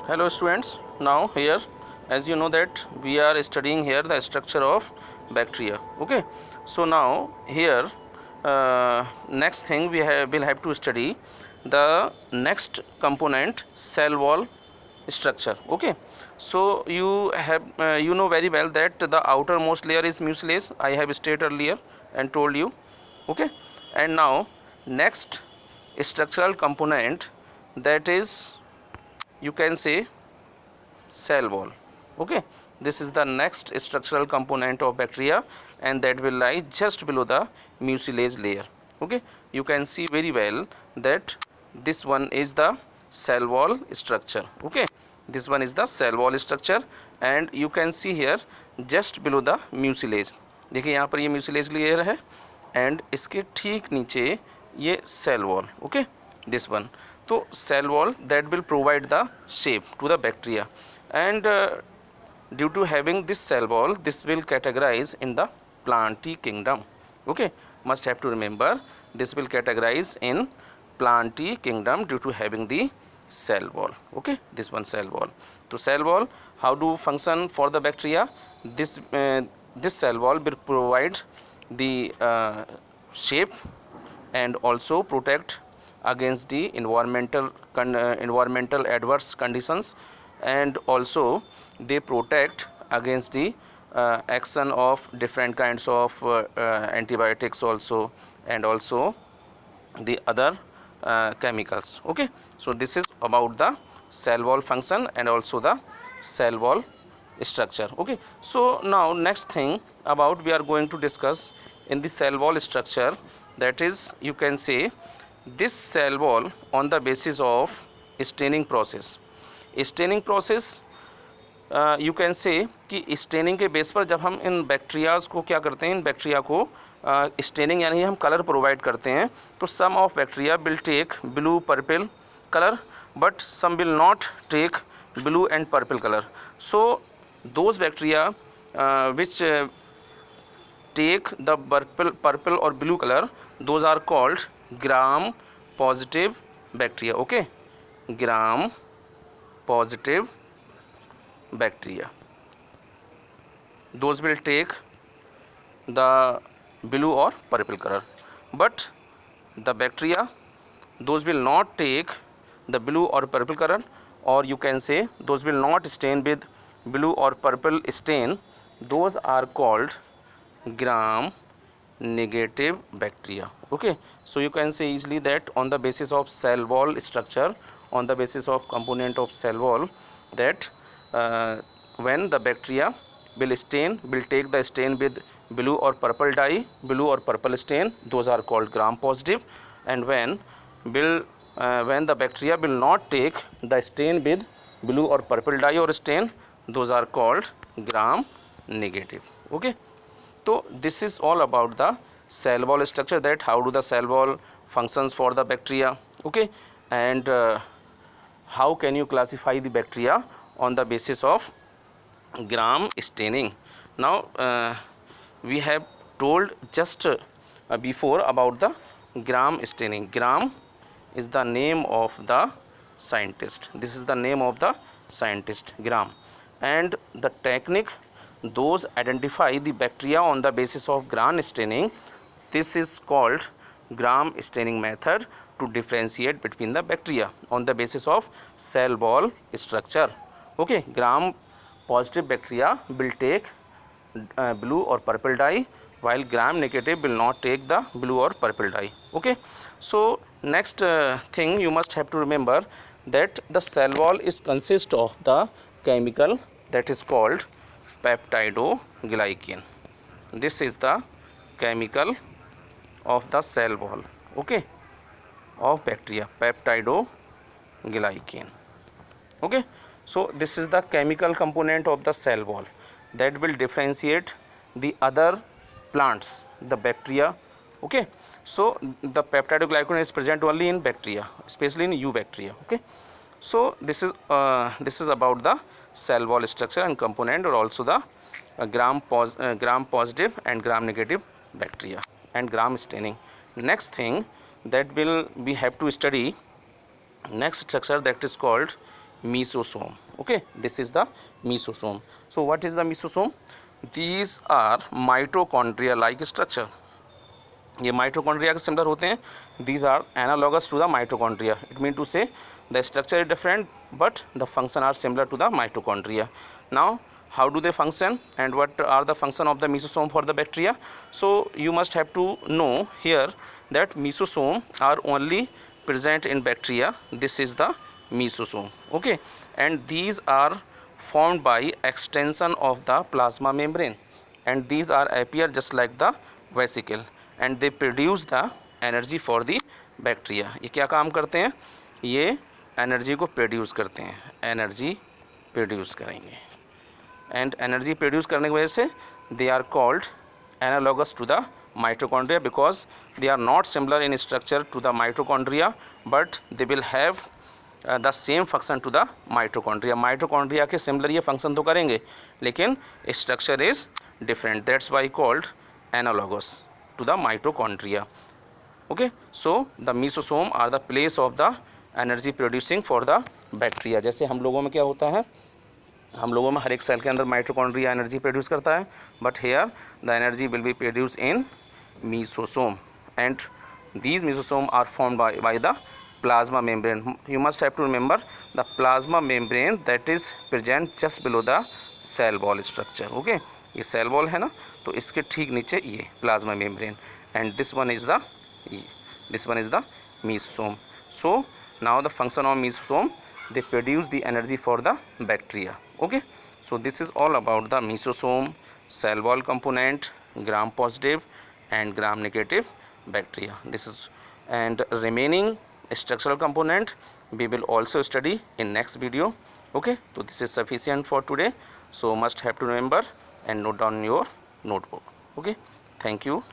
Hello students, now here as you know that we are studying here the structure of bacteria. Okay, so now here next thing will have to study the next component, cell wall structure. Okay, so you have you know very well that the outermost layer is mucilage. I have stated earlier and told you. Okay, and now next structural component, that is, you can say, cell wall. Okay, this is the next structural component of bacteria, and that will lie just below the mucilage layer. Okay, you can see very well that this one is the cell wall structure. Okay, this one is the cell wall structure, and you can see here just below the mucilage. देखिए यहाँ पर ये mucilage layer है, and इसके ठीक नीचे ये cell wall. Okay, this one. तो cell wall that will provide the shape to the bacteria, and due to having this cell wall, this will categorize in the plantae kingdom. Okay, must have to remember, this will categorize in plantae kingdom due to having the cell wall. Okay, this one cell wall. So cell wall, how do function for the bacteria? This cell wall will provide the shape and also protect against the environmental adverse conditions, and also they protect against the action of different kinds of antibiotics also, and also the other chemicals. Okay, so this is about the cell wall function and also the cell wall structure. Okay, so now next thing about we are going to discuss in the cell wall structure, that is, you can say, this cell wall on the basis of staining process. Staining process, you can say कि staining के base पर जब हम इन bacterias को क्या करते हैं, इन bacteria को स्टेनिंग यानी हम कलर प्रोवाइड करते हैं, तो some of bacteria will take blue purple colour, but some will not take blue and purple colour. So those bacteria which take the purple और blue colour, those are called gram positive bacteria. Okay, gram positive bacteria, those will take the blue or purple color, but the bacteria those will not take the blue or purple color, or you can say those will not stain with blue or purple stain, those are called gram negative bacteria. Okay, so you can say easily that on the basis of cell wall structure, on the basis of component of cell wall, that when the bacteria will take the stain with blue or purple dye, blue or purple stain, those are called gram positive, and when the bacteria will not take the stain with blue or purple dye or stain, those are called gram negative. Okay, so this is all about the cell wall structure, that how do the cell wall functions for the bacteria. Okay, and how can you classify the bacteria on the basis of gram staining. Now we have told just before about the gram staining. Gram is the name of the scientist. This is the name of the scientist, Gram, and the technique those identify the bacteria on the basis of gram staining. This is called gram staining method to differentiate between the bacteria on the basis of cell wall structure. Okay, gram positive bacteria will take blue or purple dye, while gram negative will not take the blue or purple dye. Okay, so next thing you must have to remember that the cell wall is consist of the chemical that is called peptidoglycan. This is the chemical of the cell wall, okay, of bacteria, peptidoglycan. Okay, so this is the chemical component of the cell wall that will differentiate the other plants, the bacteria. Okay, so the peptidoglycan is present only in bacteria, especially in eubacteria. Okay, so this is about the cell wall structure and component, or also the gram positive and gram negative bacteria and gram staining. Next thing that we have to study, next structure, that is called mesosome. Okay, this is the mesosome. So what is the mesosome? These are mitochondria like structure. ये mitochondria के similar होते हैं. These are analogous to the mitochondria. It means to say the structure is different but the function are similar to the mitochondria. Now how do they function and what are the function of the mesosome for the bacteria? So you must have to know here that mesosome are only present in bacteria. This is the mesosome. Okay, and these are formed by extension of the plasma membrane, and these are appear just like the vesicle, and they produce the energy for the bacteria. ये क्या काम करते हैं? ये energy को produce करते हैं, energy produce करेंगे, एंड एनर्जी प्रोड्यूस करने की वजह से they are called analogous to the mitochondria because they are not similar in structure to the mitochondria but they will have the same function to the mitochondria. Mitochondria के similar ये function तो करेंगे लेकिन structure is different. That's why called analogous to the mitochondria. Okay, so the mesosome are the place of the energy producing for the bacteria. जैसे हम लोगों में क्या होता है, हम लोगों में हर एक सेल के अंदर माइटोकॉन्ड्रिया एनर्जी प्रोड्यूस करता है, but here the energy will be produce in mesosome, and these mesosome are formed by the plasma membrane. You must have to remember the plasma membrane that is present just below the cell wall structure. Okay, ये cell wall है ना, तो इसके ठीक नीचे ये plasma membrane, and this one is the mesosome. So now the function of mesosome, they produce the energy for the bacteria. Okay, so this is all about the mesosome, cell wall component, gram positive and gram negative bacteria. This is, and remaining structural component we will also study in next video. Okay, so this is sufficient for today, so must have to remember and note down your notebook. Okay, thank you.